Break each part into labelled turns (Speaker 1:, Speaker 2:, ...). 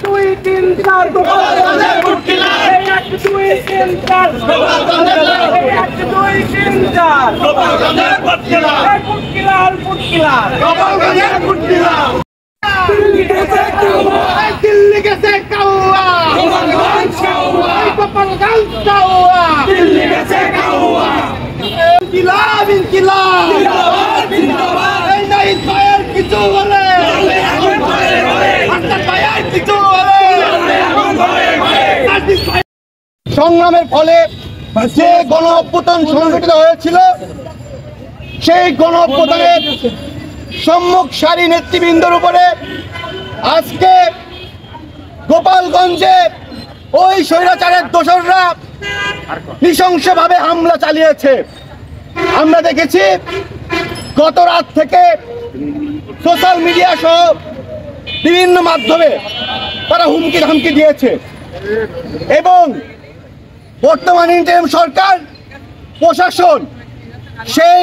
Speaker 1: দুই তিন চার এক দুই তিন চার এক দুই তিন চার
Speaker 2: দিল্লি গেছে কাউয়া গোপালগঞ্জ কাউয়া
Speaker 1: দিল্লি গেছে কাউয়া
Speaker 2: ইনকিলাব ইনকিলাব এই নাই পায়ের কিছু বলে কিছু বলে সংগ্রামের ফলে যে গণ অভ্যুত্থান সংগঠিত হয়েছিল সেই গণ অভ্যুত্থানের সম্মুখ সারি নেতৃবৃন্দর উপরে আজকে গোপালগঞ্জে ওই স্বৈরাচারের দোসররা নৃশংসভাবে হামলা চালিয়েছে। আমরা দেখেছি গত রাত থেকে সোশ্যাল মিডিয়া সহ বিভিন্ন মাধ্যমে তারা হুমকি ধামকি দিয়েছে এবং বর্তমান ইন্টারিম সরকার প্রশাসন সেই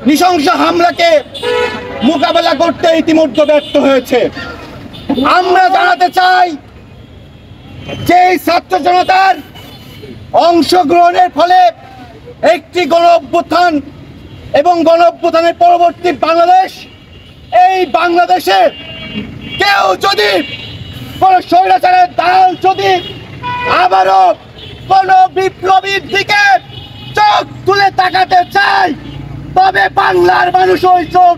Speaker 2: নৃশংস হামলাকে মোকাবেলা করতে ইতিমধ্যে ব্যর্থ হয়েছে। আমরা জানাতে চাই যে ছাত্র জনতার অংশগ্রহণের ফলে একটি গণ অভ্যুত্থান এবং গণ অভ্যুত্থানের পরবর্তী বাংলাদেশ, এই বাংলাদেশে কেউ যদি কোন স্বৈরাচারের দালাল যদি আবারও কোন বিপ্লবীর দিকে চোখ তুলে তাকাতে চায় তবে বাংলার মানুষ ওই চোখ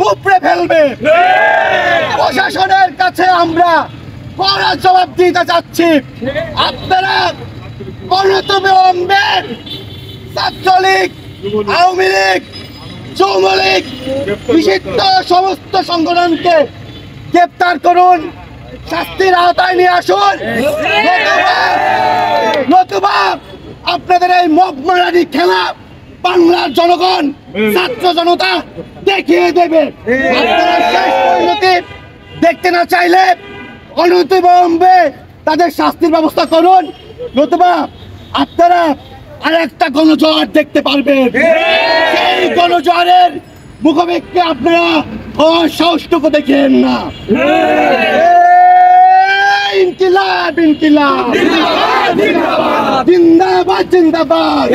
Speaker 2: উপড়ে ফেলবে। প্রশাসনের কাছে আমরা কড়া জবাব দিতে চাচ্ছি। আপনারা অনতিবিলম্বে ছাত্রলীগ, আওয়ামী লীগ, যুবলীগ নিষিদ্ধ সমস্ত সংগঠনকে গ্রেপ্তার করুন, শাস্তির আওতায় নিয়ে আসুন, নতুবা আপনাদের এই মগমারানি খেলা বাংলার জনগণ, ছাত্র জনতা দেখিয়ে দেবে। আপনারা শেষ পরিণতি দেখতে না চাইলে অনতিবিলম্বে তাদের শাস্তির ব্যবস্থা করুন, নতুবা আপনারা আরেকটা গণজোয়ার দেখতে পারবেন। সেই গণজোয়ারের মুখোমুখি আপনারা সাহসটুকু দেখেন না। ইনকিলাব ইনকিলাব জিন্দাবাদ জিন্দাবাদ।